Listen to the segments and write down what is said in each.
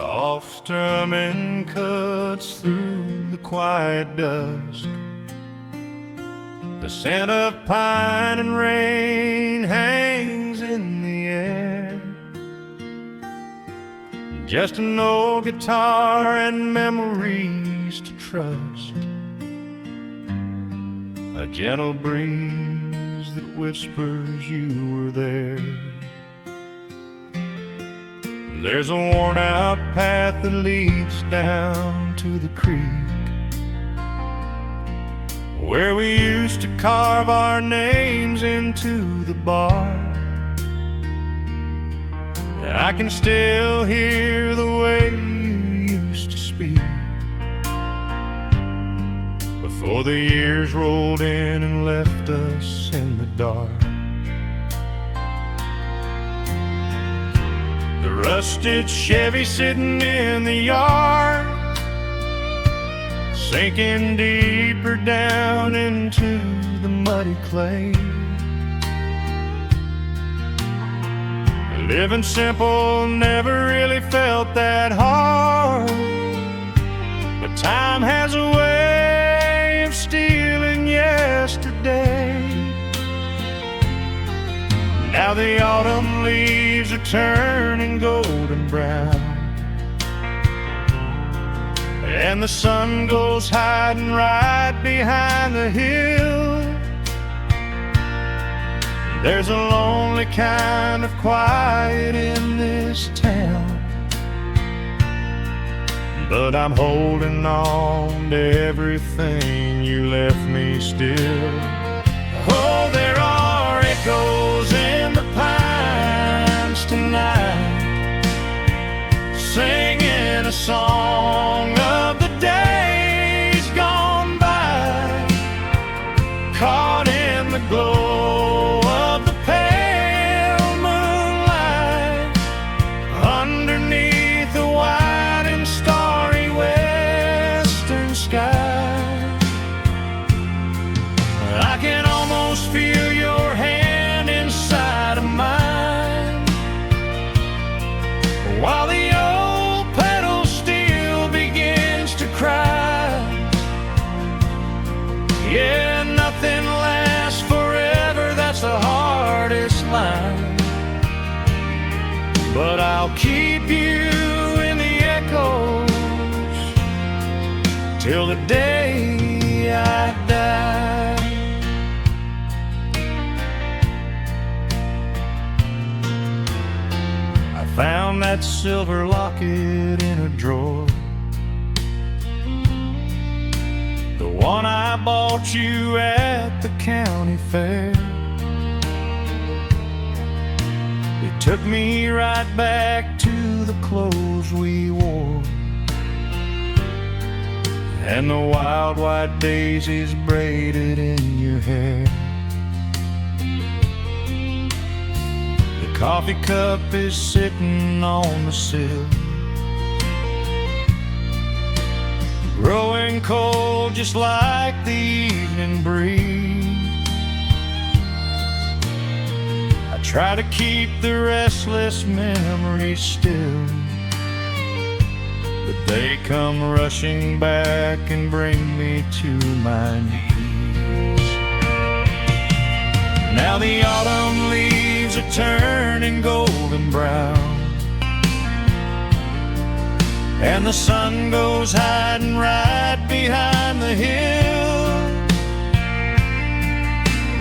Soft strumming cuts through the quiet dusk. The scent of pine and rain hangs in the air. Just an old guitar and memories to trust. A gentle breeze that whispers you were there. There's a worn-out path that leads down to the creek, where we used to carve our names into the bark. And I can still hear the way you used to speak before the years rolled in and left us in the dark. The rusted Chevy sitting in the yard, sinking deeper down into the muddy clay. Living simple never really felt that hard, but time has a way of stealing yesterday. Now the autumn leaves are turning golden brown, and the sun goes hiding right behind the hill. There's a lonely kind of quiet in this town, but I'm holding on to everything you left me still. Oh, there are echoes in the pines tonight, singing a song of the days gone by, caught in the glow of the pale moonlight, underneath the wide and starry western sky. I can almost feel your hand inside of mine, while the old pedal steel begins to cry. Yeah, nothing lasts forever, that's the hardest line, but I'll keep you in the echoes till the day I die. I found that silver locket in a drawer, the one I bought you at the county fair. It took me right back to the clothes we wore, and the wild white daisies braided in your hair. The coffee cup is sitting on the sill, growing cold just like the evening breeze. I try to keep the restless memories still, but they come rushing back and bring me to my knees. Now the autumn leaves are turning golden brown, and the sun goes hiding right behind the hill.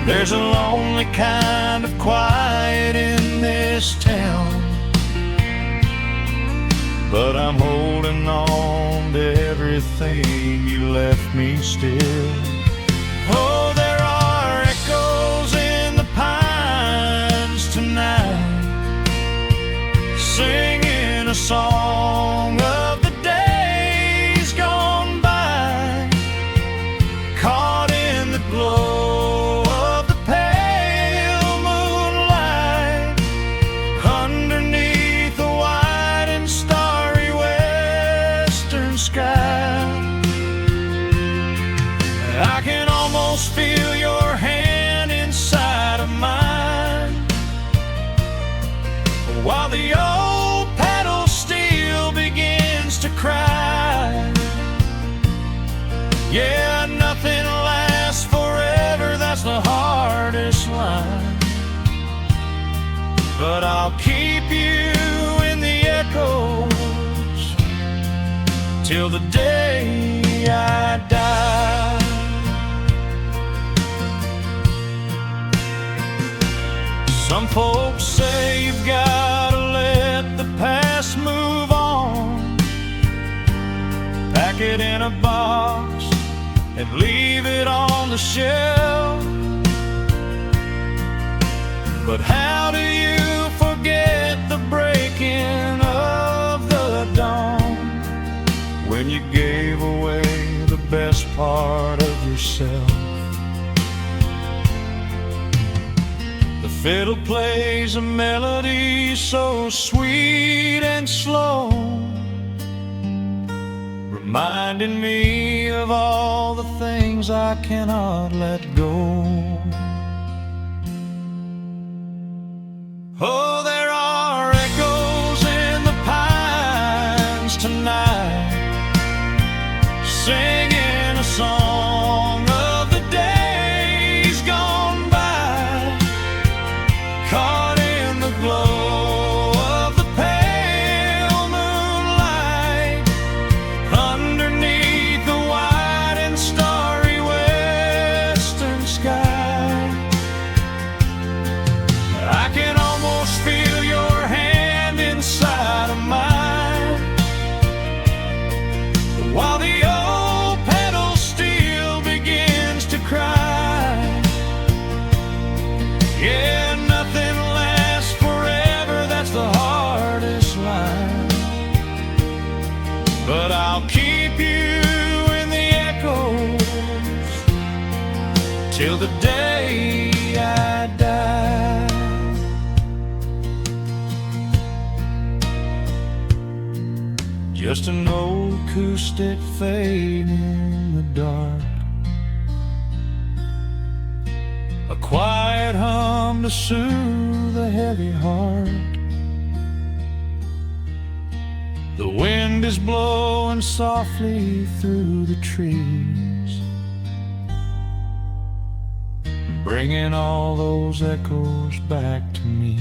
There's a lonely kind of quiet in this town, but I'm holding on to everything you left me still. Oh, there are echoes in the pines tonight, singing a song of the days gone by, caught in the glow of the pale moonlight, underneath the wide and starry western sky. I can almost feel your hand inside of mine, while the old pedal steel begins I'll keep you in the echoes till the day I die. Some folks say you've got to let the past move on, pack it in a box and leave it on the shelf. But how do you forget the breaking of the dawn, when you gave away the best part of yourself? The fiddle plays a melody so sweet and slow, reminding me of all the things I cannot let go. Oh, there are echoes in the pines tonight, singing a song of the days gone by, caught in the glow of the pale moonlight, underneath the wide and starry western sky. I can almost feel your hand inside of mine, while the old pedal steel begins to cry. Yeah, nothing lasts forever, that's the hardest line. But I'll keep you in the echoes till the day I die. Just an old acoustic fade in the dark, a quiet hum to soothe a heavy heart. The wind is blowing softly through the trees, bringing all those echoes back to me.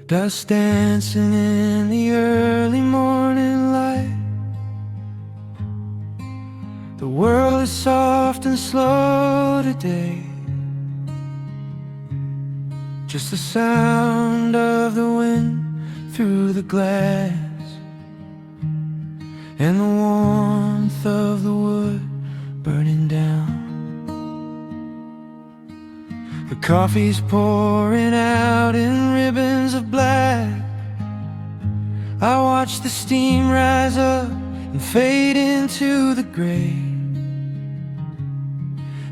Dust dancing in the early morning light. The world is soft and slow today. Just the sound of the wind through the glass, and the warmth of the wood burning down. The coffee's pouring out in ribbons of black. I watch the steam rise up and fade into the gray.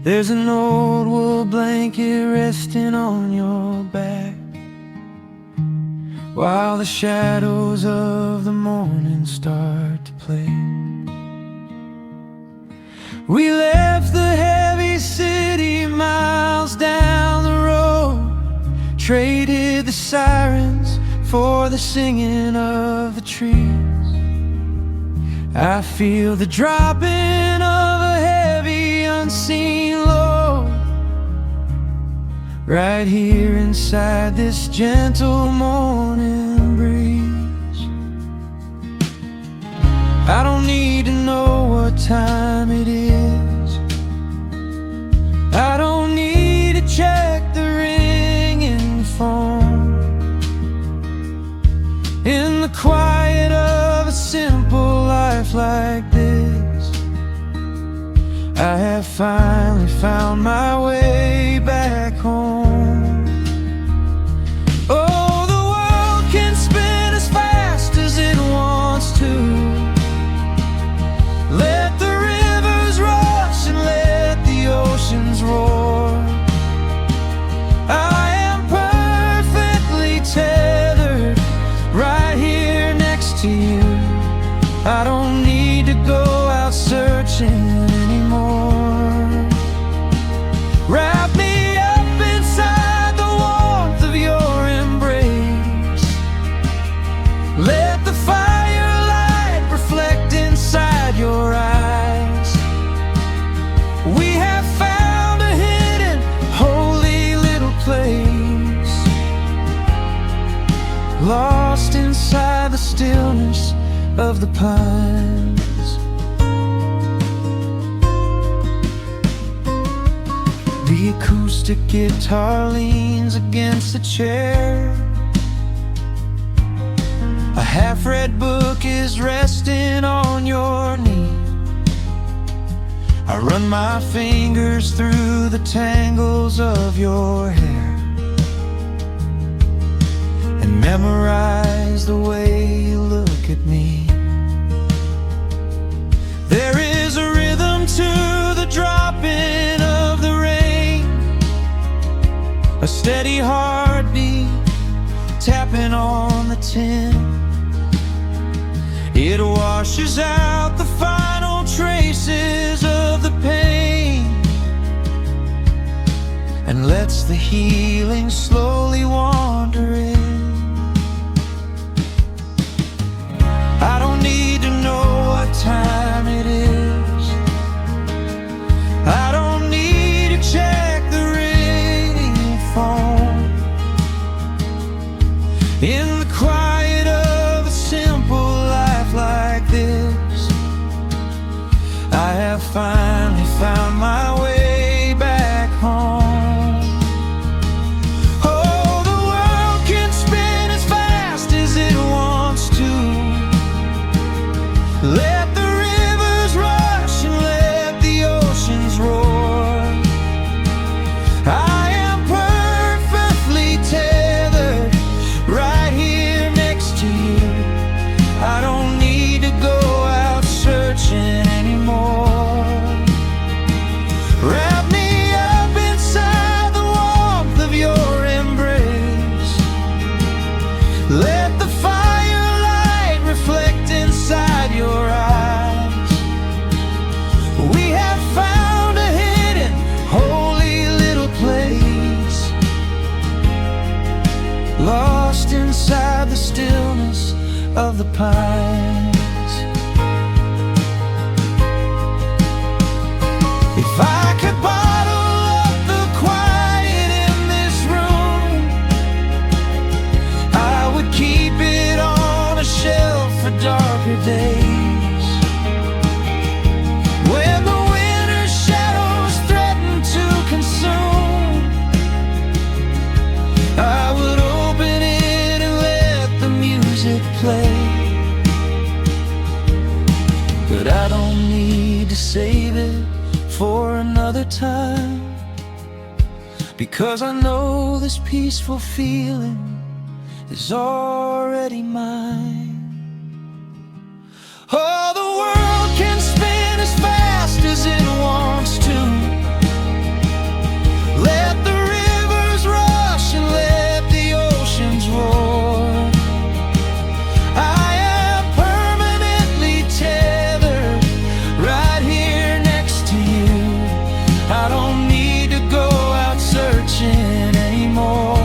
There's an old wool blanket resting on your back, while the shadows of the morning start to play. We left the heavy city miles down the road, traded the sirens for the singing of the trees. I feel the dropping of a heavy unseen load, right here inside this gentle morning breeze. I don't need to know what time it is, I don't need to check the ringing phone. In the quiet of a simple life like this, I have finally found my way back home. Oh, the world can spin as fast as it wants to. Let the rivers rush and let the oceans roar. I am perfectly tethered right here next to you. I don't Let the firelight reflect inside your eyes. We have found a hidden, holy little place, lost inside the stillness of the pines. The acoustic guitar leans against a chair. A half-read book is resting on your knee. I run my fingers through the tangles of your hair and memorize the way you look at me. There is a rhythm to the dropping of the rain, a steady heartbeat tapping on the tin. It washes out the final traces of the pain and lets the healing slowly wander in. I don't need to know what time it is. I don't need to check the ringing phone. In the quiet of a simple life like this, I have finally found my way back home. Oh, the world can spin as fast as it wants to. Let the rivers rush and let the oceans roar. I am perfectly tethered right here next to you. I don't need to go out searching anymore. Wrap me up inside the warmth of your embrace. Let the firelight reflect inside your eyes. We have found a hidden, holy little place, lost inside the stillness of the pines. If I could bottle up the quiet in this room, I would keep it on a shelf for darker days. When the winter shadows threaten to consume, I would open it and let the music play. But I don't need to save it for another time, because I know this peaceful feeling is already mine. Oh, the world can spin as fast as it wants to. Let the rivers rush and let the oceans roar. I am permanently tethered right here next to you. I don't need to go out searching anymore.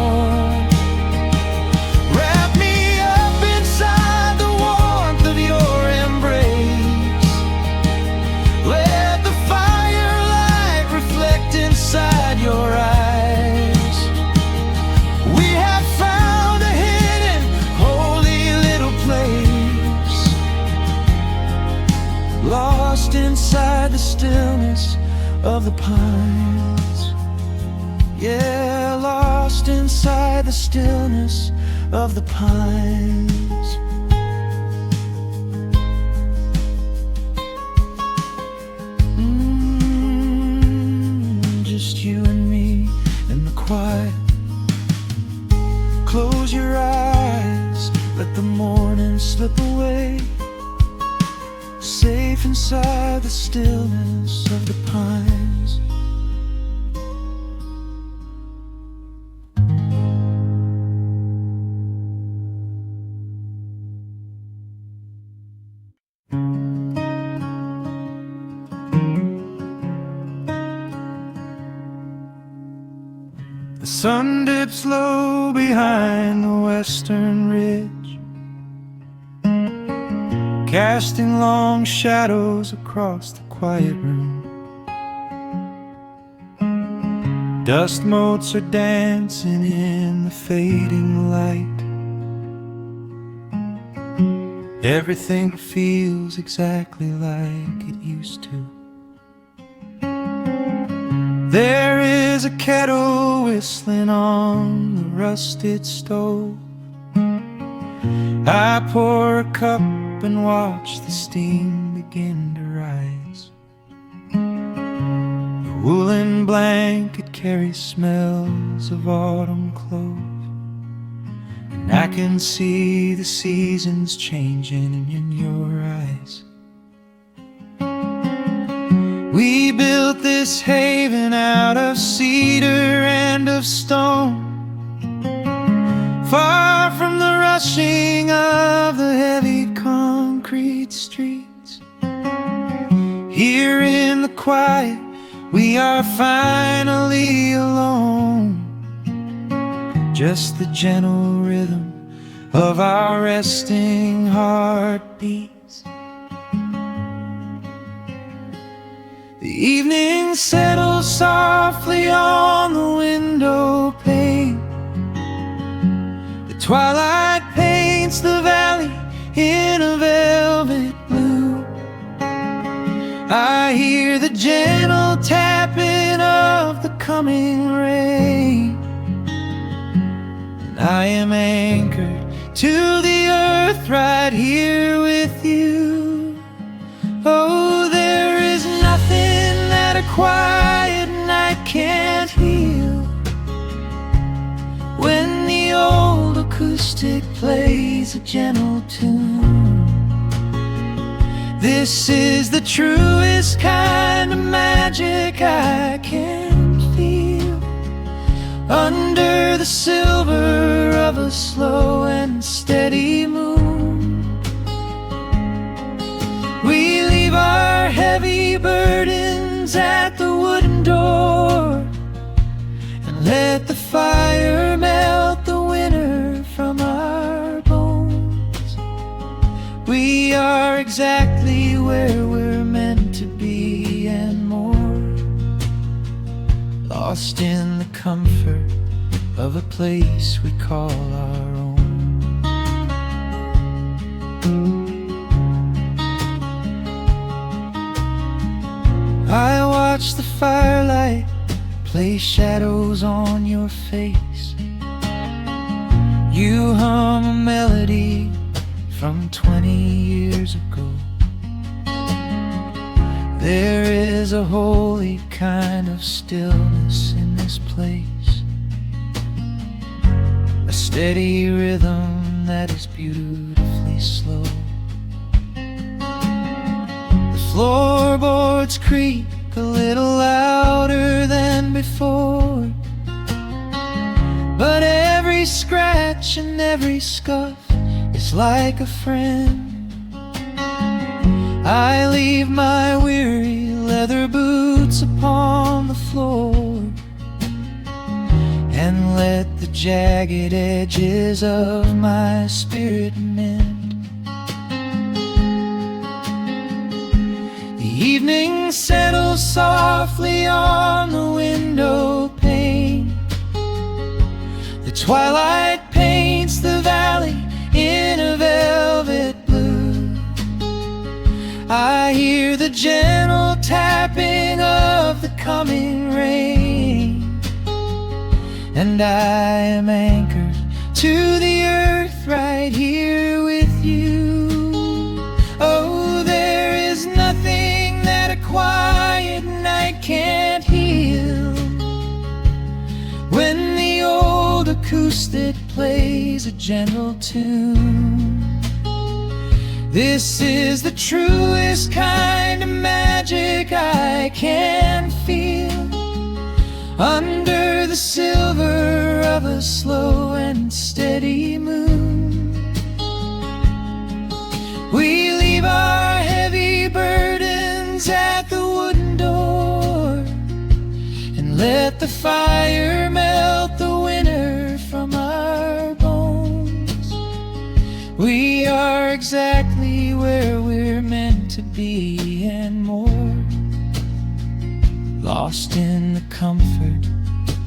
Wrap me up inside the warmth of your embrace. Let the firelight reflect inside your eyes. We have found a hidden, holy little place, lost inside the stillness of the pines. Yeah, lost inside the stillness of the pines. Just you and me in the quiet. Close your eyes, let the morning slip away, safe inside the stillness of the pines. The sun dips low behind the western ridge. casting long shadows across the quiet room. Dust motes are dancing in the fading light. Everything feels exactly like it used to. There is a kettle whistling on the rusted stove. I pour a cup and watch the steam begin to rise. The woolen blanket carries smells of autumn clove, and I can see the seasons changing in your eyes. We built this haven out of cedar and of stone, far from the rushing of the heavy concrete streets. Here in the quiet, we are finally alone. Just the gentle rhythm of our resting heartbeats. The evening settles softly on the window pane. The twilight paints the valley in a velvet blue. I hear the gentle tapping of the coming rain, and I am anchored to the earth right here with you. Oh, there is nothing that a quiet night can't heal, when the old acoustic plays a gentle tune. This is the truest kind of magic I can feel, under the silver of a slow and steady moon. We leave our heavy burdens at the wooden door, and let the fire melt the winter from our bones. We are exactly where we're meant to be and more, lost in the comfort of a place we call our own. I watch the firelight play shadows on your face. You hum a melody from 20 years ago. There is a holy kind of stillness in this place, a steady rhythm that is beautifully slow. The floorboards creak a little louder than before, but every scratch and every scuff is like a friend. I leave my weary leather boots upon the floor, and let the jagged edges of my spirit mend. The evening settles softly on the window pane. The twilight paints the valley in a velvet blue. I hear the gentle tapping of the coming rain, and I am anchored to the earth right here with you. Oh, there is nothing that a quiet night can't heal, when the old acoustic plays a gentle tune. This is the truest kind of magic I can feel, under the silver of a slow and steady moon. We leave our heavy burdens at the wooden door, and let the fire melt the winter from our bones. We are exactly where we're meant to be and more, lost in the comfort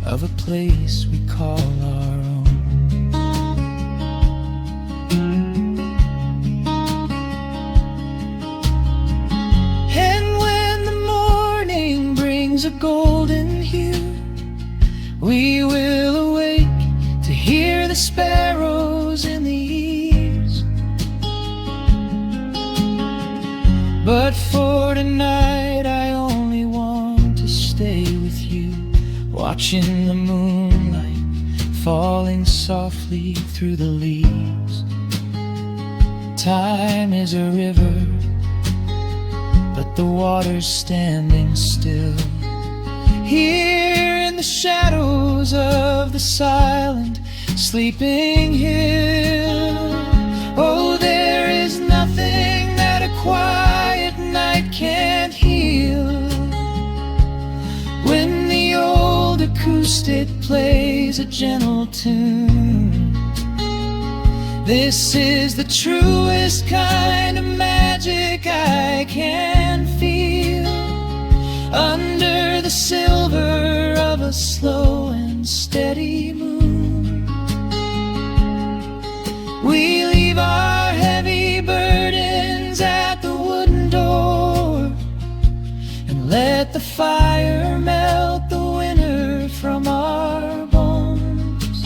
of a place we call our own. And when the morning brings a golden hue, we will awake to hear the sparrows in the eaves. But for tonight I only want to stay with you, watching the moonlight falling softly through the leaves. Time is a river, but the water's standing still. Here in the shadows of the silent sleeping hill, oh, there is nothing that a quiet night can't heal. When the old acoustic plays a gentle tune, this is the truest kind of magic I can feel. Under the silver of a slow and steady moon, we leave our heavy burdens at the wooden door and let the fire melt the winter from our bones.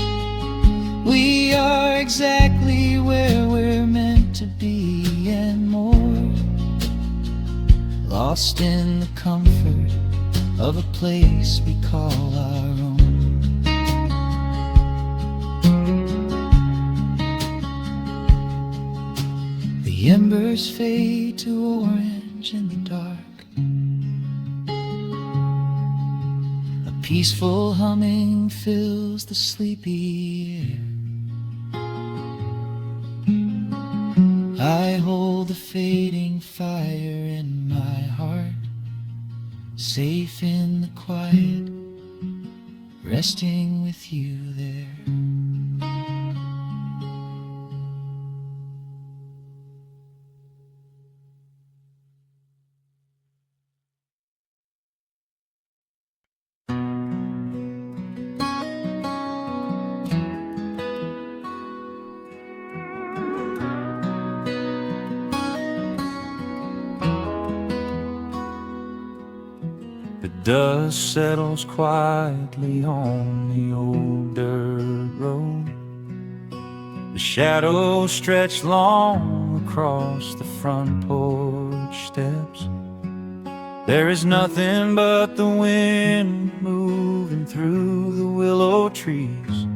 We are exactly where we're meant to be and more, lost in the comfort of a place we call our own. The embers fade to orange in the dark. A peaceful humming fills the sleepy air. I hold the fading fire in my heart, safe in the quiet, resting with you there. The dust settles quietly on the old dirt road. The shadows stretch long across the front porch steps. There is nothing but the wind moving through the willow trees,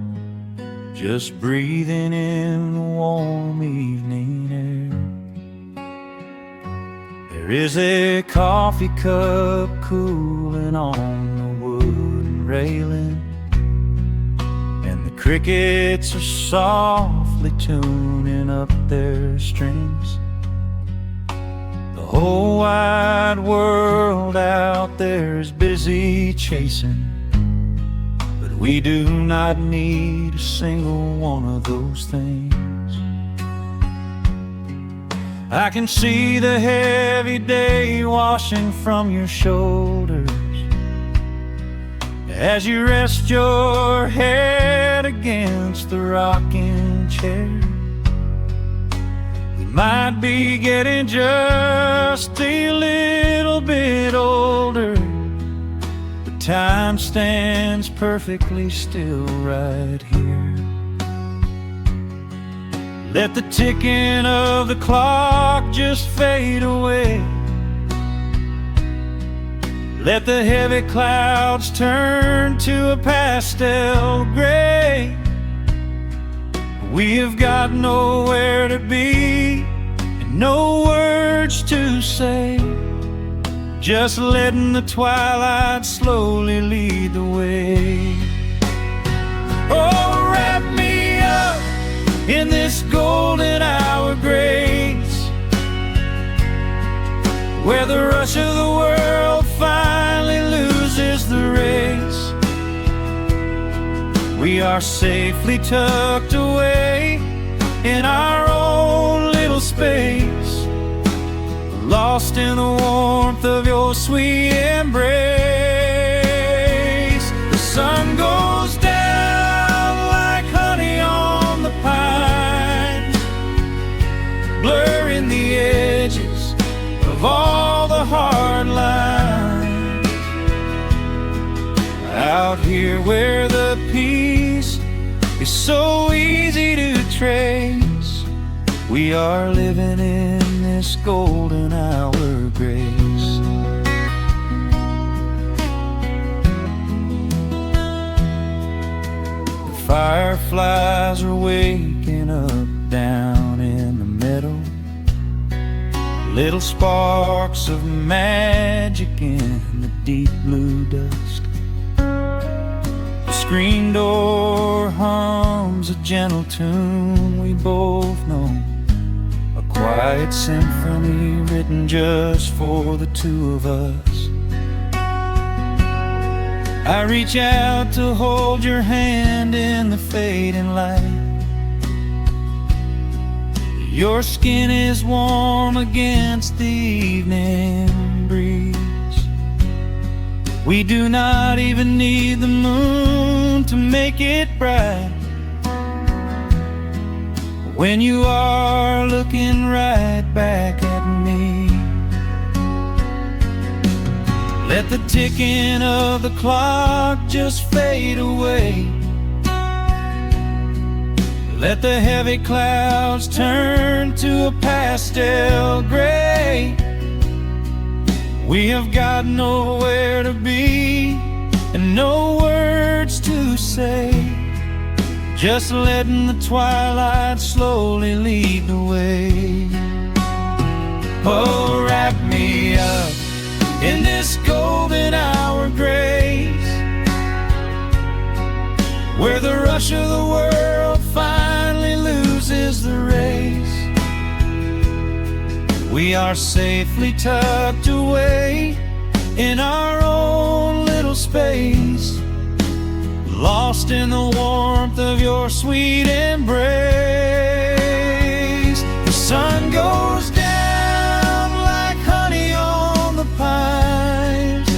just breathing in the warm evening air. There is a coffee cup cooling on the wooden railing, and the crickets are softly tuning up their strings. The whole wide world out there is busy chasing, but we do not need a single one of those things. I can see the heavy day washing from your shoulders as you rest your head against the rocking chair. We might be getting just a little bit older, but time stands perfectly still right here. Let the ticking of the clock just fade away. Let the heavy clouds turn to a pastel gray. We have got nowhere to be and no words to say, just letting the twilight slowly lead the way. Oh, wrap me up in this golden hour grace, where the rush of the world finally loses the race. We are safely tucked away in our own lost in the warmth of your sweet embrace. The sun goes down like honey on the pines, blurring the edges of all the hard lines. Out here where the peace is so easy to trace, we are living in this golden hour grace. The fireflies are waking up down in the meadow, little sparks of magic in the deep blue dusk. The screen door hums a gentle tune we both know, a quiet symphony written just for the two of us. I reach out to hold your hand in the fading light. Your skin is warm against the evening breeze. We do not even need the moon to make it bright when you are looking right back at me. Let the ticking of the clock just fade away. Let the heavy clouds turn to a pastel gray. We have got nowhere to be and no words to say, just letting the twilight slowly lead the way. Oh, wrap me up in this golden hour grace, where the rush of the world finally loses the race. We are safely tucked away in our own little space, lost in the warmth of your sweet embrace. The sun goes down like honey on the pines,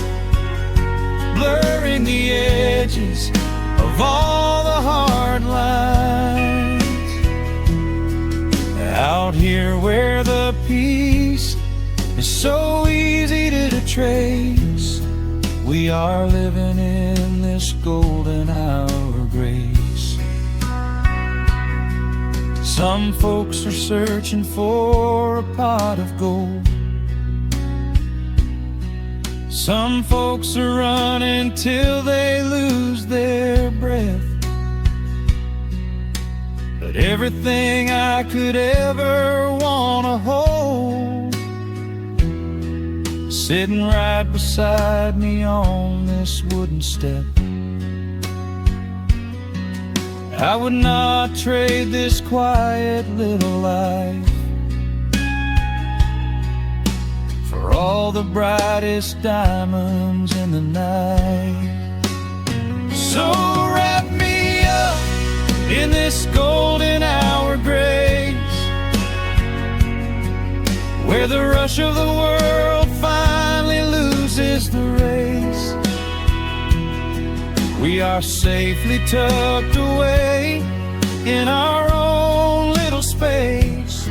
blurring the edges of all the hard lines. Out here where the peace is so easy to trace, we are living in this golden hour grace. Some folks are searching for a pot of gold, some folks are running till they lose their breath. But everything I could ever want to hold, sitting right beside me on this wooden step. I would not trade this quiet little life for all the brightest diamonds in the night. So wrap me up in this golden hour grace, where the rush of the world finally loses the race. We are safely tucked away in our own little space,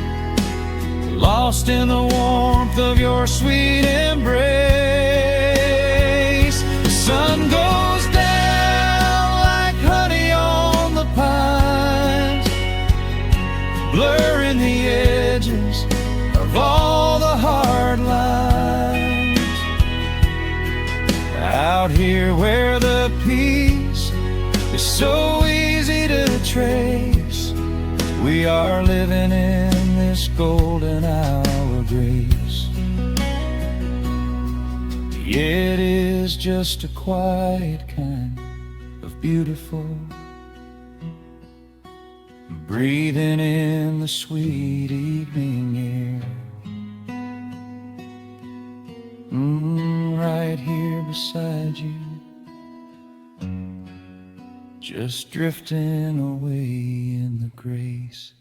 lost in the warmth of your sweet embrace. The sun goes down like honey on the pines, blurring the edges of all the hard lines. Out here where the peace is so easy to trace, we are living in this golden hour grace. It is just a quiet kind of beautiful, breathing in the sweet evening air. Right here beside you, just drifting away in the grace.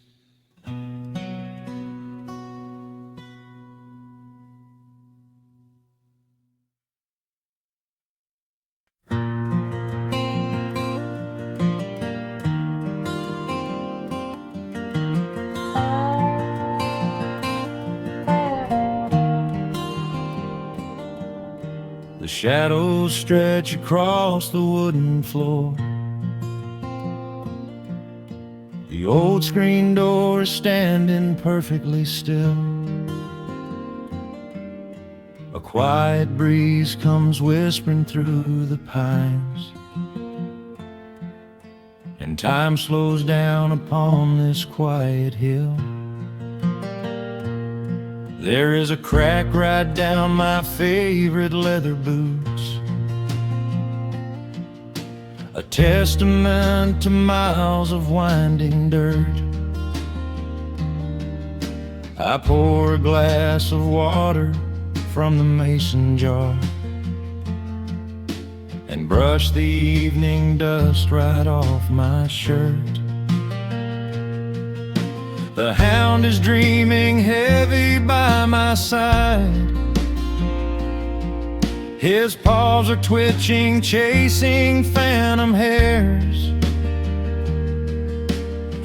shadows stretch across the wooden floor. The old screen door is standing perfectly still. A quiet breeze comes whispering through the pines, and time slows down upon this quiet hill. There is a crack right down my favorite leather boots, a testament to miles of winding dirt. I pour a glass of water from the mason jar and brush the evening dust right off my shirt. The hound is dreaming heavy by my side. His paws are twitching, chasing phantom hares.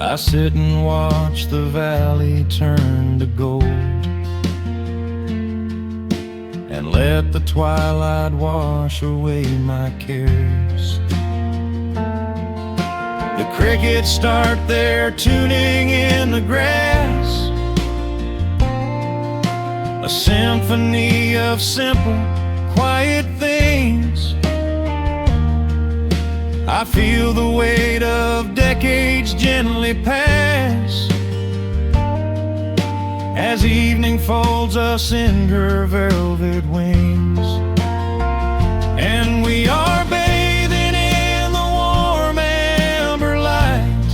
I sit and watch the valley turn to gold, and let the twilight wash away my cares. The crickets start their tuning in the grass, a symphony of simple, quiet things. I feel the weight of decades gently pass, as evening folds us in her velvet wings. And we are bathing in the warm amber light,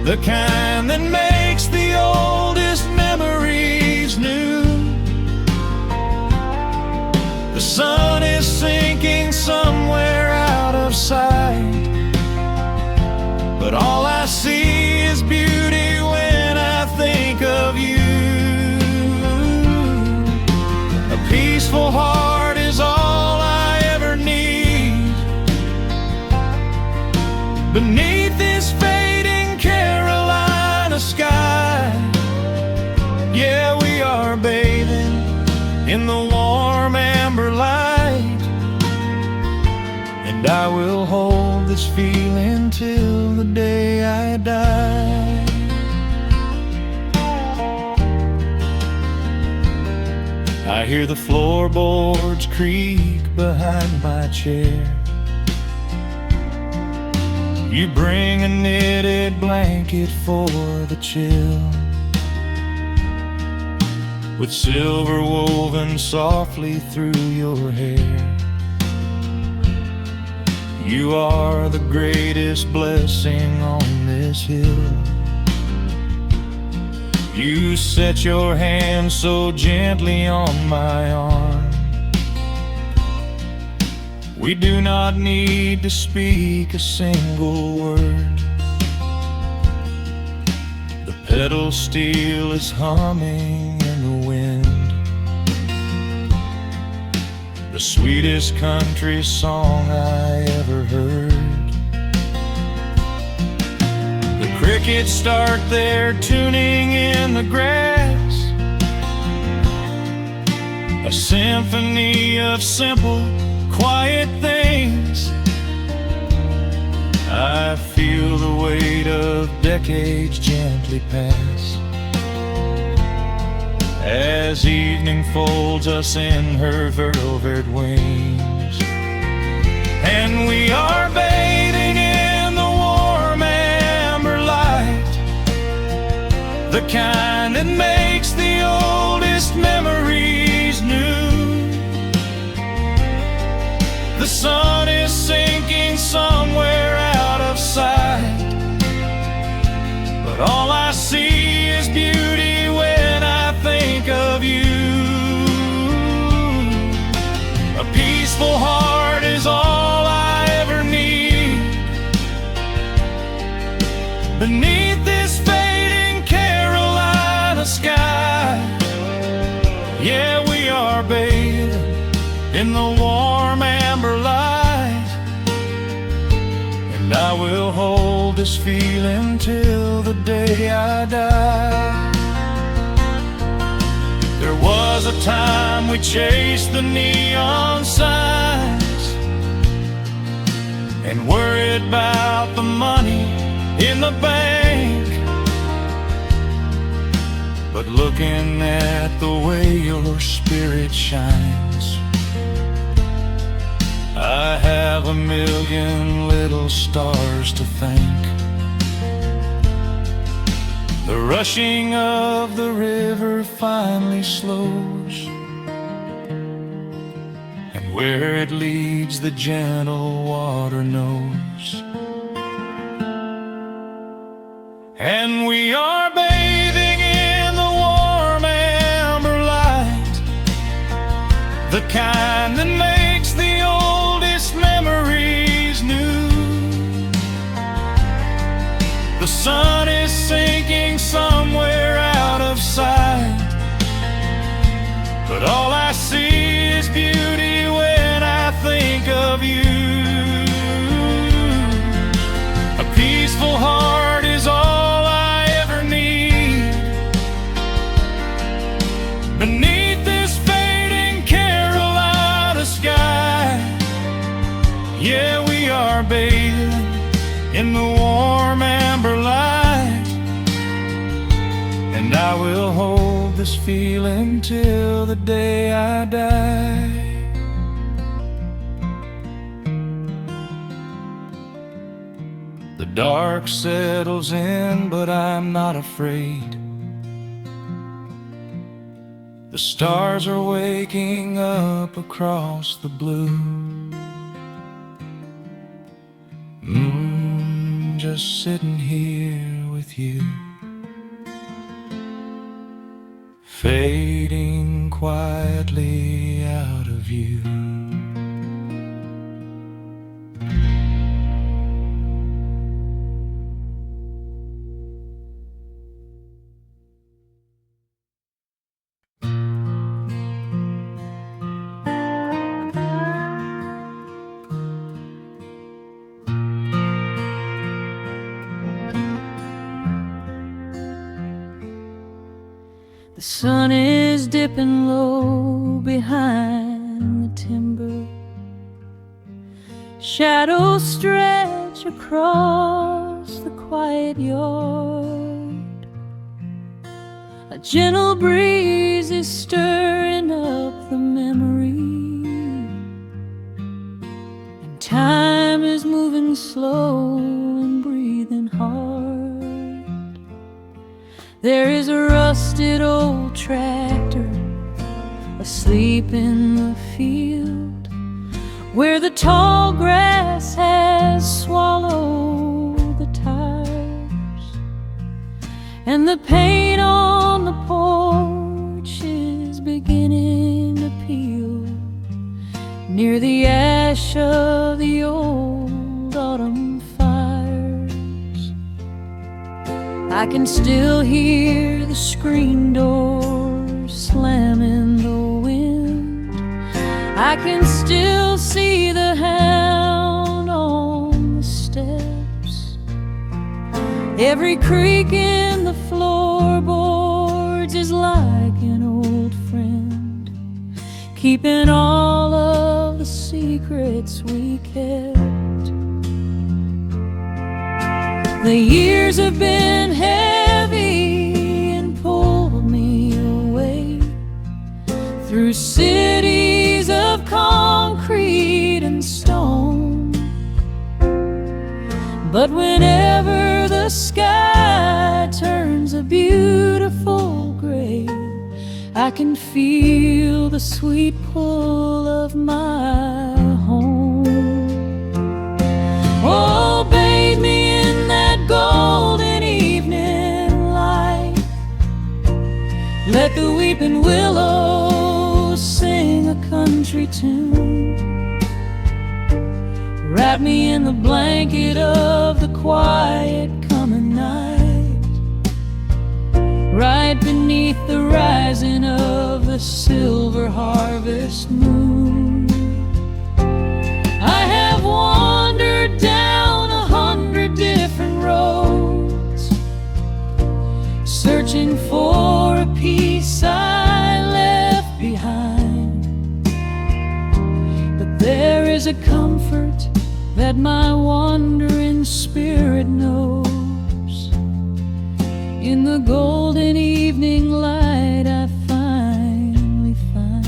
the kind that makes the oldest memories new. The sun is sinking somewhere out of sight, but all I see is beauty when I think of you. A peaceful heart is all I ever need. Beneath this fading Carolina sky, yeah, we are bathing in the warm amber light, and I will hold this feeling till the day I die. I hear the floorboards creak behind my chair. You bring a knitted blanket for the chill, with silver woven softly through your hair. You are the greatest blessing on this hill. You set your hand so gently on my arm. We do not need to speak a single word. The pedal steel is humming in the wind, the sweetest country song I ever heard. The crickets start their tuning in the grass, a symphony of simple, quiet things. I feel the weight of decades gently pass, as evening folds us in her velvet wings. And we are bathing in the warm amber light, the kind that makes the oldest memories new. The sun is sinking somewhere out of sight, but all I see is beauty when I think of you. A peaceful heart is all I ever need. Beneath this fading Carolina sky, yeah, we are bathing in the warm amber light, and I will hold this feeling till the day I die. There was a the time we chased the neon signs and worried about the money in the bank. But looking at the way your spirit shines, I have a million little stars to thank. The rushing of the river finally slows, and where it leads the gentle water knows. And we are bathing in the warm amber light, the kind that makes the oldest memories new. The sun is sinking somewhere out of sight, but all I see is beauty when I think of you. A peaceful heart is all I ever need. Beneath this fading Carolina sky, yeah, we are bathing in the warm amber light, and I will hold this feeling till the day I die. The dark settles in, but I'm not afraid. The stars are waking up across the blue. Just sitting here with you, fading quietly out of view. The sun is dipping low behind the timber. Shadows stretch across the quiet yard. A gentle breeze is stirring up the memory, and time is moving slow and breathing hard. There is a rusted old tractor asleep in the field, where the tall grass has swallowed the tires, and the paint on the porch is beginning to peel near the ash of the old autumn fires. I can still hear the screen door slam in the wind. I can still see the hound on the steps. Every creak in the floorboards is like an old friend, keeping all of the secrets we kept. The years have been heavy and pulled me away through cities of concrete and stone. But whenever the sky turns a beautiful gray, I can feel the sweet pull of my home. Oh, bathe me in that golden evening light. Let the weeping willows sing a country tune. Wrap me in the blanket of the quiet coming night, right beneath the rising of the silver harvest moon. I have wandered down 100 different roads, searching for a piece I left behind. a comfort that my wandering spirit knows. In the golden evening light I finally find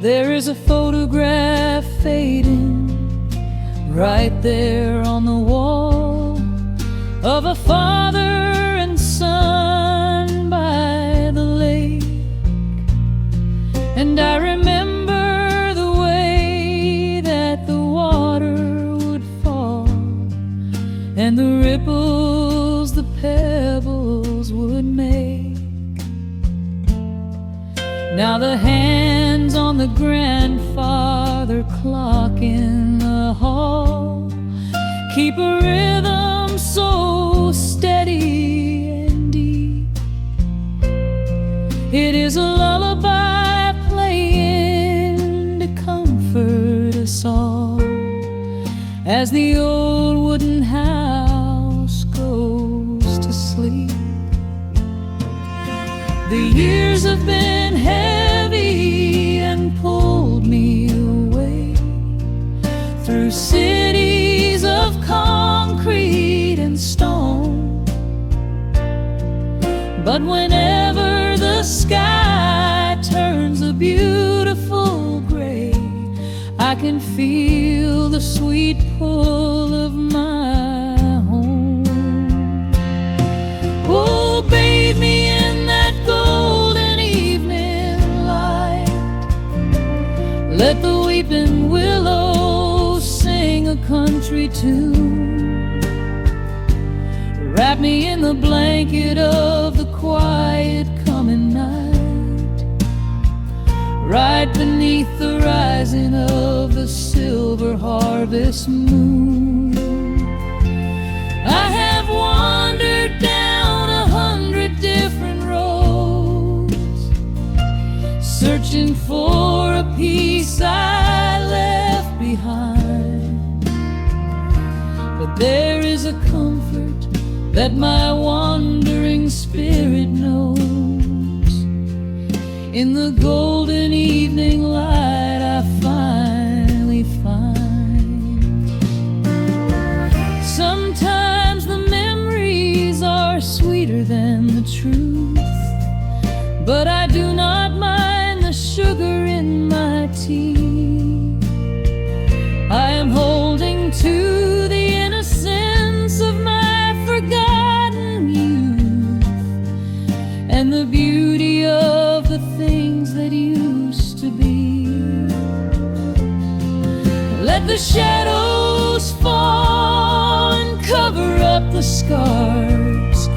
there is a photograph fading right there on the wall of a father and son by the lake. And I remember the way that the water would fall, and the ripples the pebbles would make. Now the hands on the grandfather clock in the hall keep a rhythm so steady and deep. It is a lullaby playing to comfort us all as the old wooden house goes to sleep. The years have been heavy and pulled me away through cities of concrete and stone. But whenever the sky turns a beautiful gray, I can feel the sweet pull of my home. Oh, bathe me in that golden evening light. Let the weeping willows sing a country tune. Wrap me in the blanket of the quiet coming night, right beneath the rising of the silver harvest moon. I have wandered down 100 different roads, searching for a piece I left behind. But there is a comfort that my wandering spirit knows. In the golden evening light I finally find. Sometimes the memories are sweeter than the truth, but I do not mind the sugar in my tea. I am holding to the innocence of my forgotten youth and the beauty of the things that used to be. Let the shadows fall and cover up the scars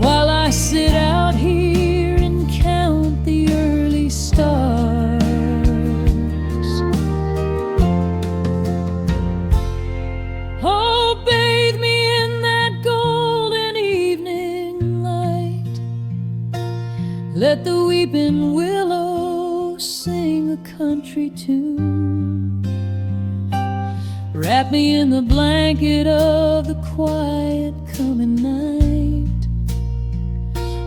while I sit out here and count the early stars. Oh, bathe me in that golden evening light. Let the weeping willow sing a country tune. Wrap me in the blanket of the quiet coming night,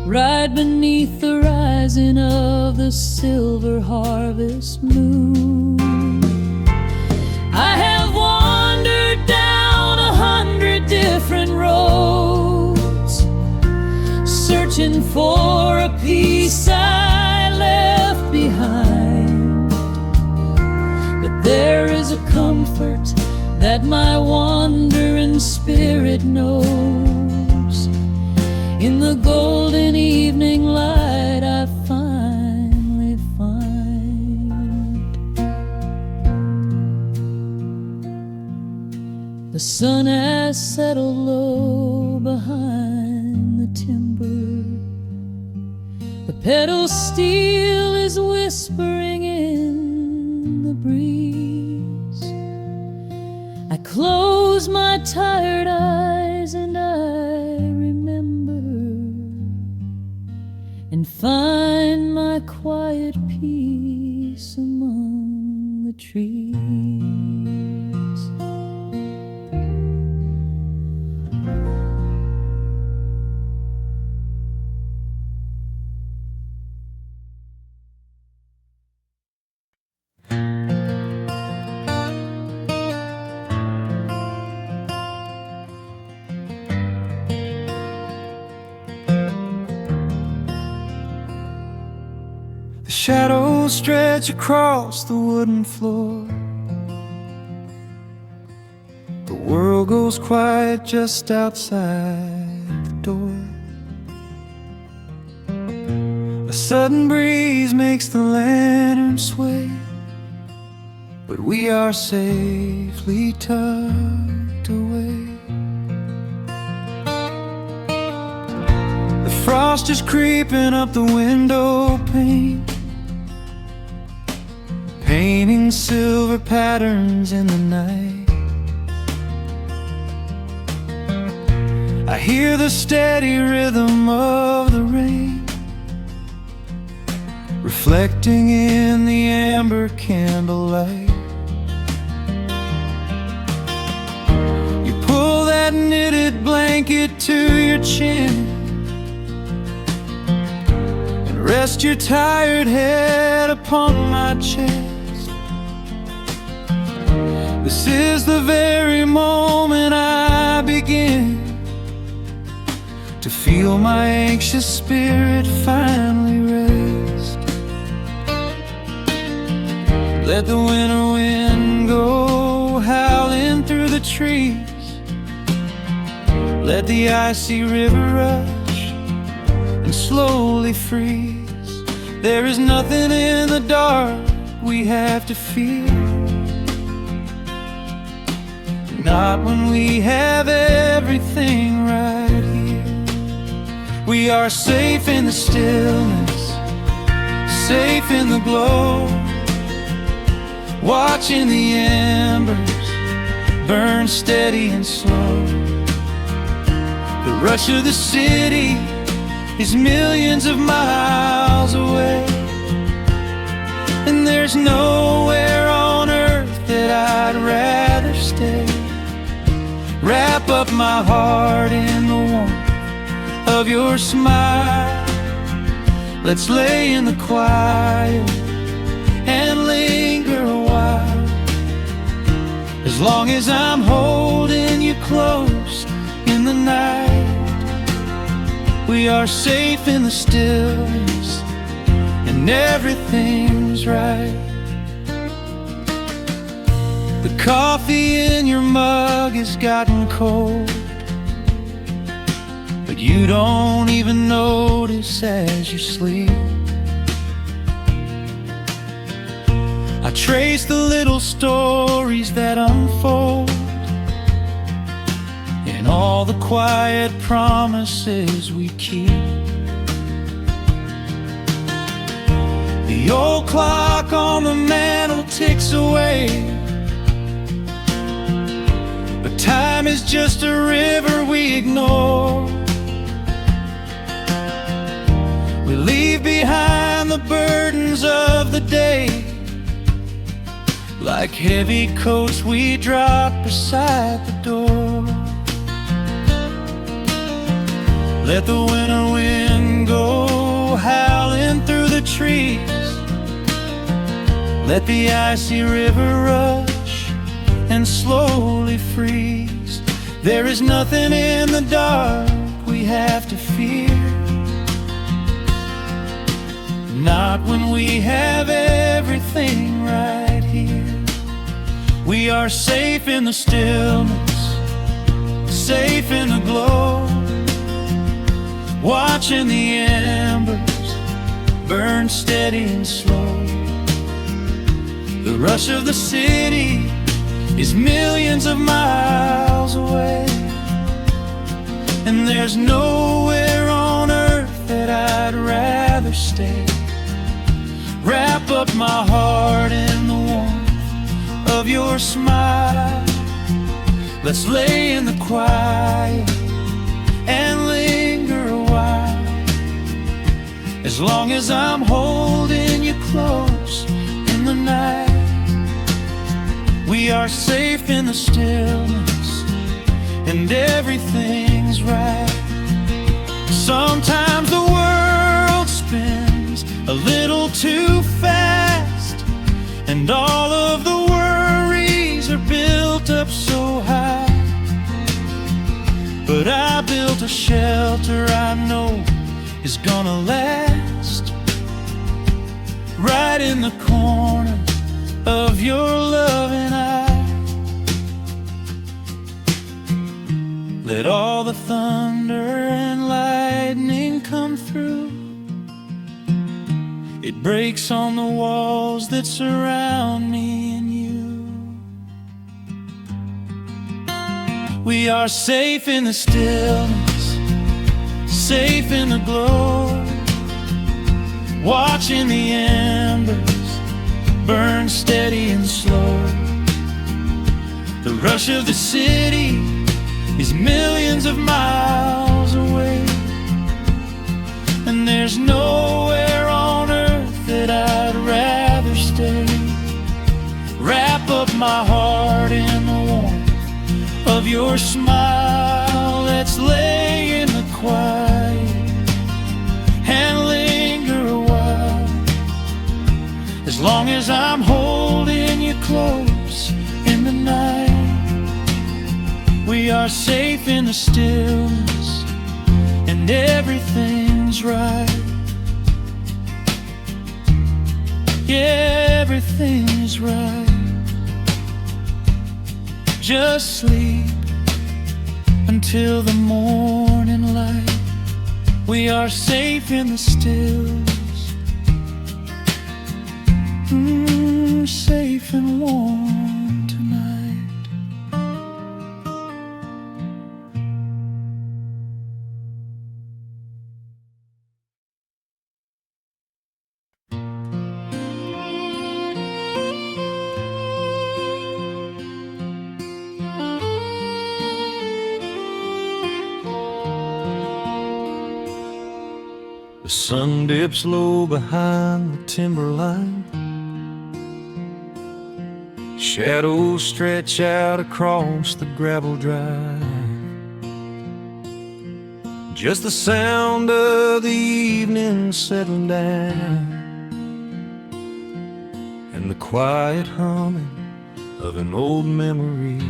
right beneath the rising of the silver harvest moon. I have wandered down 100 different roads, searching for a piece I left behind. But there is a comfort that my wandering spirit knows. In the golden evening light I finally find. The sun has settled low behind the timber. The pedal steel is whispering in the breeze. I close my tired eyes and I remember and find my quiet peace among the trees. shadows stretch across the wooden floor. The world goes quiet just outside the door. A sudden breeze makes the lantern sway, but we are safely tucked away. The frost is creeping up the window pane, painting silver patterns in the night. I hear the steady rhythm of the rain, reflecting in the amber candlelight. You pull that knitted blanket to your chin and rest your tired head upon my chest. This is the very moment I begin to feel my anxious spirit finally rest. Let the winter wind go howling through the trees. Let the icy river rush and slowly freeze. There is nothing in the dark we have to fear, not when we have everything right here. We are safe in the stillness, safe in the glow, watching the embers burn steady and slow. The rush of the city is millions of miles away, and there's nowhere on earth that I'd rather stay. Wrap up my heart in the warmth of your smile. Let's lay in the quiet and linger a while. As long as I'm holding you close in the night, we are safe in the stillness and everything's right. The coffee in your mug has gotten cold, but you don't even notice as you sleep. I trace the little stories that unfold in all the quiet promises we keep. The old clock on the mantle ticks away, but time is just a river we ignore. We leave behind the burdens of the day, like heavy coats we drop beside the door. Let the winter wind go howling through the trees. Let the icy river rush and slowly freeze. There is nothing in the dark we have to fear, not when we have everything right here. We are safe in the stillness, safe in the glow, watching the embers burn steady and slow. The rush of the city is millions of miles away, and there's nowhere on earth that I'd rather stay. Wrap up my heart in the warmth of your smile. Let's lay in the quiet and linger a while. As long as I'm holding you close in the night, we are safe in the stillness and everything's right. Sometimes the world spins a little too fast, and all of the worries are built up so high. But I built a shelter I know is gonna last. right in the corner of your loving eye. Let all the thunder and lightning come through. It breaks on the walls that surround me and you. We are safe in the stillness, safe in the glow, watching the embers burn steady and slow. The rush of the city is millions of miles away, and there's nowhere on earth that I'd rather stay. Wrap up my heart in the warmth of your smile. Let's lay in the quiet and linger a while. As long as I'm holding you close in the night, we are safe in the stillness, and everything's right. Yeah, everything is right. Just sleep until the morning light. We are safe in the stillness, safe and warm tonight. The sun dips low behind the timberline. Shadows stretch out across the gravel drive. Just the sound of the evening settling down, and the quiet humming of an old memory.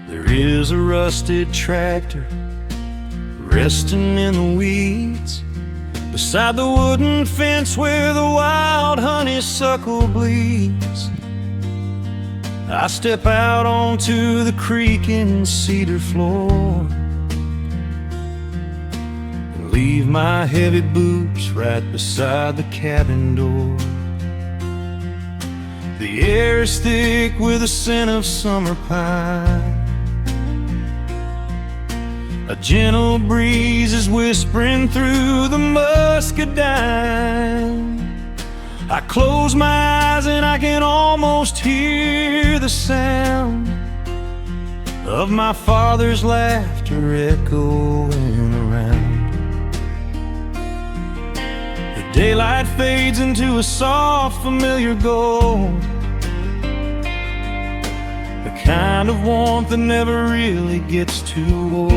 There is a rusted tractor resting in the weeds beside the wooden fence where the wild honeysuckle bleeds. I step out onto the creaking cedar floor and leave my heavy boots right beside the cabin door. The air is thick with the scent of summer pine. A gentle breeze is whispering through the muscadine. I close my eyes and I can almost hear the sound of my father's laughter echoing around. The daylight fades into a soft, familiar gold, the kind of warmth that never really gets too old.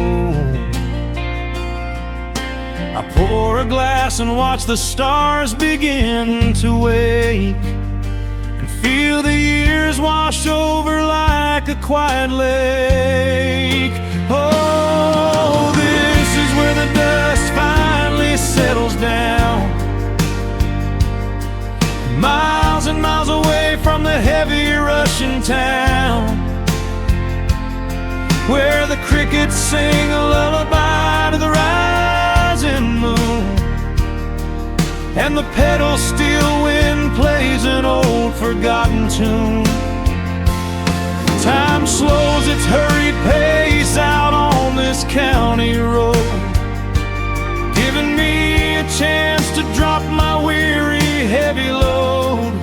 I pour a glass and watch the stars begin to wake, and feel the years wash over like a quiet lake. Oh, this is where the dust finally settles down, miles and miles away from the heavy Russian town, where the crickets sing a lullaby to the rising moon, and the pedal steel wind plays an old forgotten tune. Time slows its hurried pace out on this county road, giving me a chance to drop my weary heavy load,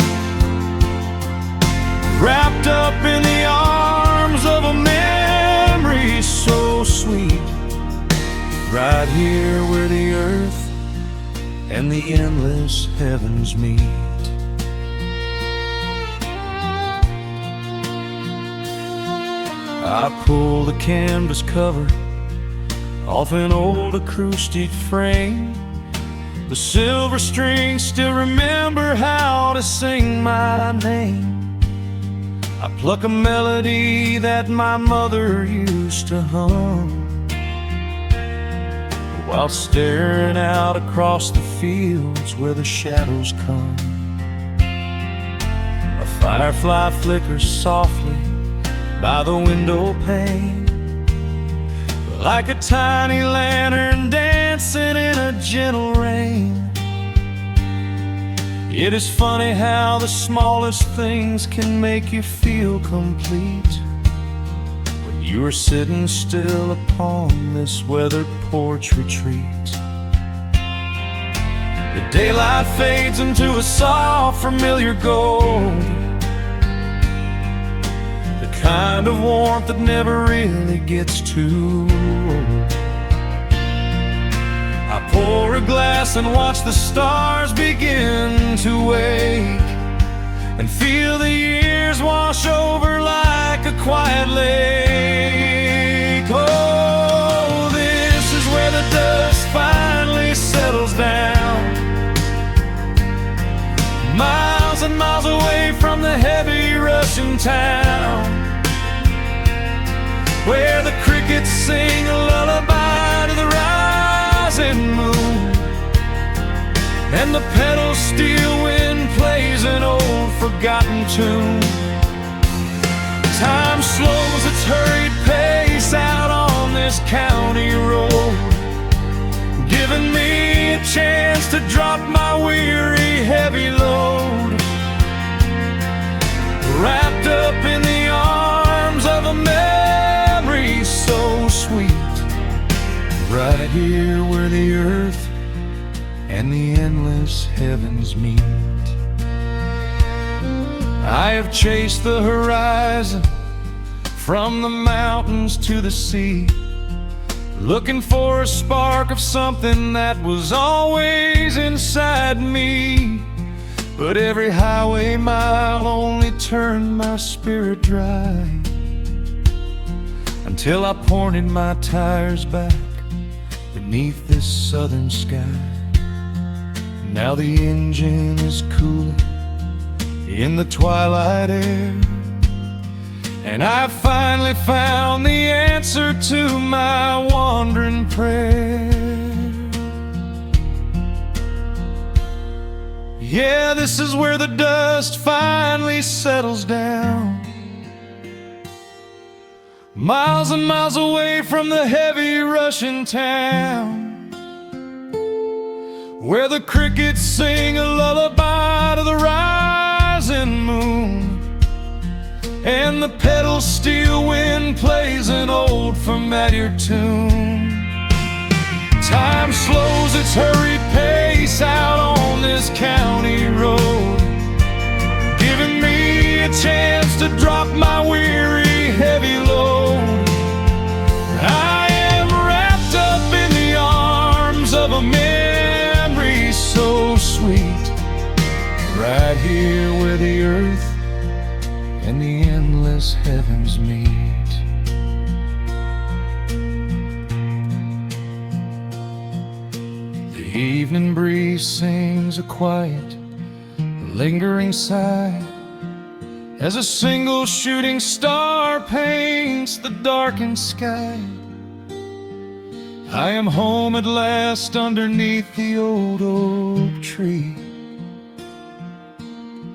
wrapped up in the arms of a memory so sweet, right here where the earth and the endless heavens meet. I pull the canvas cover off an old acoustic frame. The silver strings still remember how to sing my name. I pluck a melody that my mother used to hum while staring out across the fields where the shadows come. A firefly flickers softly by the window pane, like a tiny lantern dancing in a gentle rain. It is funny how the smallest things can make you feel complete when you are sitting still upon this weathered porch retreat. The daylight fades into a soft, familiar gold, the kind of warmth that never really gets too old. I pour a glass and watch the stars begin to wake, and feel the years wash over like a quiet lake. Oh, this is where the dust finally settles down, miles and miles away from the heavy Russian town, where the crickets sing a lullaby to the rising moon, and the pedal steel wind plays an old forgotten tune. Time slows its hurried pace out on this county road, giving me a chance to drop my weary heavy load, wrapped up in the arms of a memory so sweet, right here where the earth and the endless heavens meet. I have chased the horizon from the mountains to the sea, looking for a spark of something that was always inside me. But every highway mile only turned my spirit dry, until I pointed my tires back beneath this southern sky. Now the engine is cooling in the twilight air, and I've finally found the answer to my wandering prayer. Yeah, this is where the dust finally settles down, miles and miles away from the heavy Russian town, where the crickets sing a lullaby to the rising moon, and the pedal steel wind plays an old familiar tune. Time slows its hurried pace out on this county road, giving me a chance to drop my weary heavy load. I am wrapped up in the arms of a memory so sweet, right here where the earth and the endless heavens meet. The evening breeze sings a quiet, lingering sigh, as a single shooting star paints the darkened sky. I am home at last underneath the old oak tree,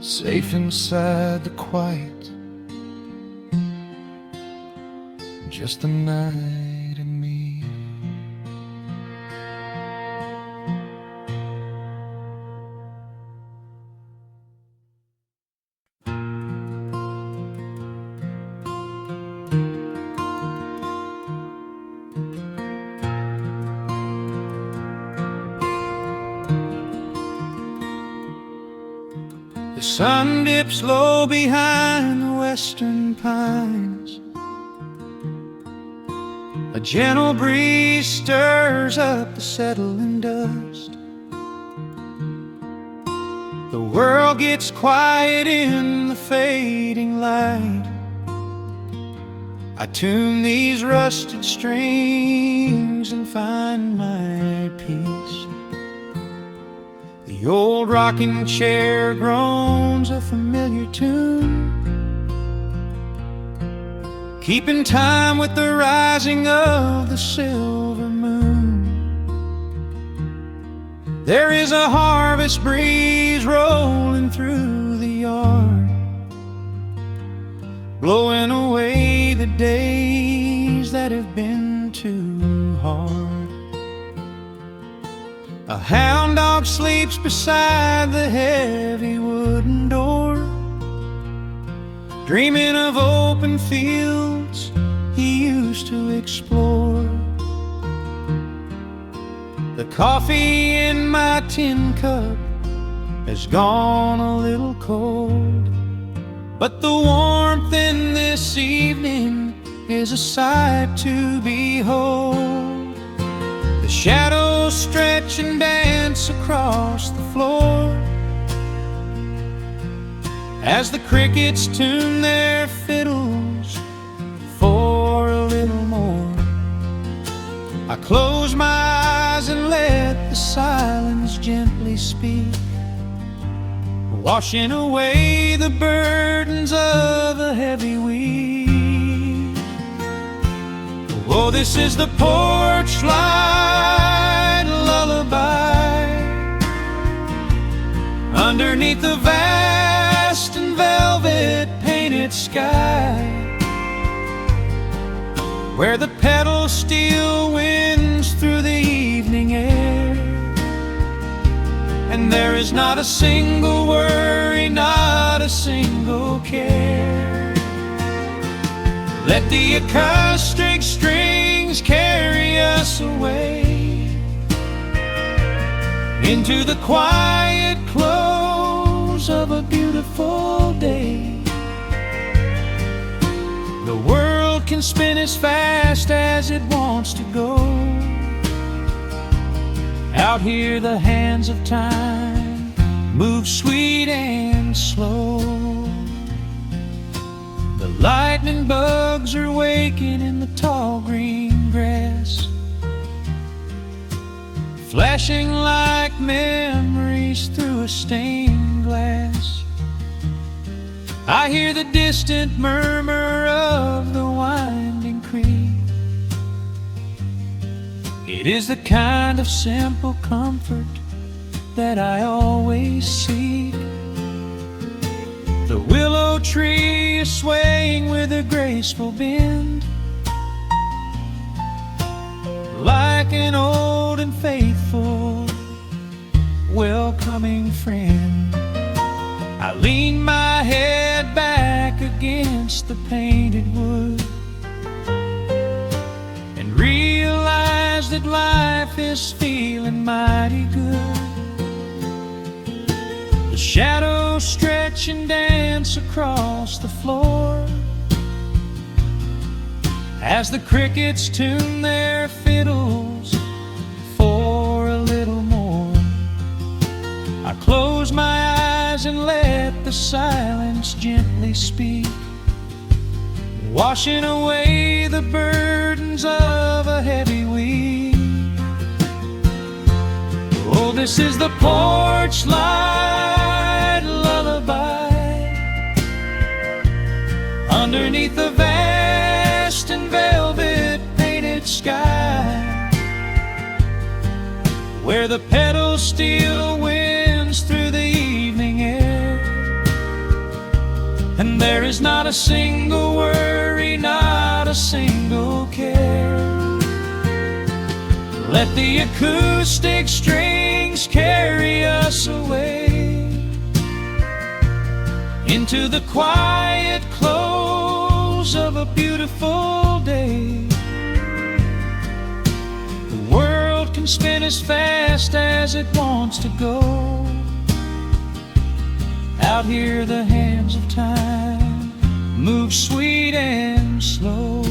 safe inside the quiet, just the night and me. The sun dips low behind the western pines, a gentle breeze stirs up the settling dust. The world gets quiet in the fading light. I tune these rusted strings and find my peace. The old rocking chair groans a familiar tune, keeping time with the rising of the silver moon. There is a harvest breeze rolling through the yard, blowing away the days that have been too hard. A hound dog sleeps beside the heavy wooden door, dreaming of open fields he used to explore. The coffee in my tin cup has gone a little cold, but the warmth in this evening is a sight to behold. The shadows stretch and dance across the floor as the crickets tune their fiddles for a little more. I close my eyes and let the silence gently speak, washing away the burdens of a heavy week. Oh, this is the porch light lullaby underneath the vast and velvet painted sky, where the pedal steel winds through the evening air, and there is not a single worry, not a single care. Let the acoustic strings carry us away into the quiet close of a beautiful day. The world can spin as fast as it wants to go. Out here the hands of time move sweet and slow. The lightning bugs are waking in the tall green grass, flashing like memories through a stained glass. I hear the distant murmur of the winding creek. It is the kind of simple comfort that I always seek. The willow tree is swaying with a graceful bend, like an old and faithful welcoming friend. I lean my head back against the painted wood and realize that life is feeling mighty good. The shadows stretch and dance across the floor as the crickets tune their fiddles for a little more. I close my eyes and let the silence gently speak, washing away the burdens of a heavy week. Oh, this is the porch light lullaby underneath the vast and velvet painted sky, where the pedal steel winds through the evening air, and there is not a single worry, not a single care. Let the acoustic strings carry us away into the quiet close of a beautiful day. The world can spin as fast as it wants to go. Out here the hands of time move sweet and slow.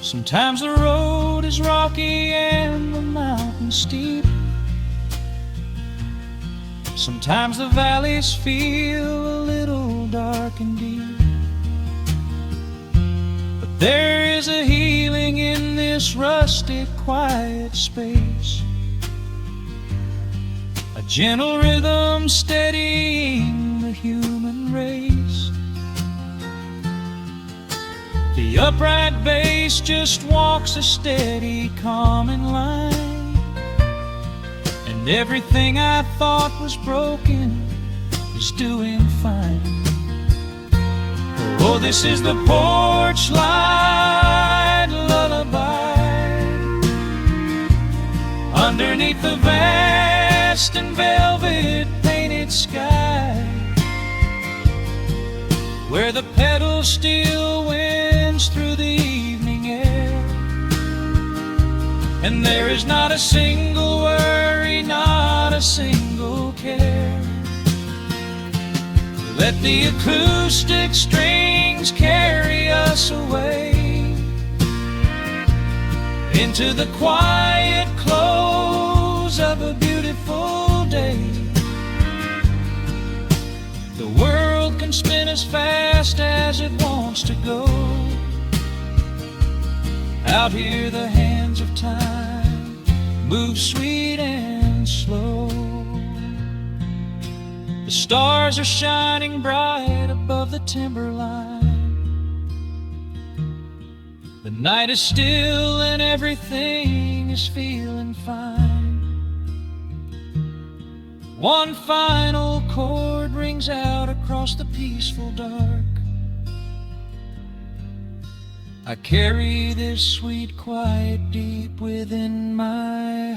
Sometimes the road is rocky and the mountain steep. Sometimes the valleys feel a little dark and deep. But there is a healing in this rustic, quiet space, a gentle rhythm steadying the the human race. The upright bass just walks a steady, calming line, and everything I thought was broken is doing fine. Oh, this is the porch light lullaby underneath the vast and velvet painted sky, where the pedal still winds through the evening air, and there is not a single worry, not a single care. Let the acoustic strings carry us away into the quiet close of a beautiful day. The world can spin as fast as it wants to go. Out here the hands of time move sweet and slow. The stars are shining bright above the timberline. The night is still and everything is feeling fine. One final chord rings out across the peaceful dark. I carry this sweet quiet deep within my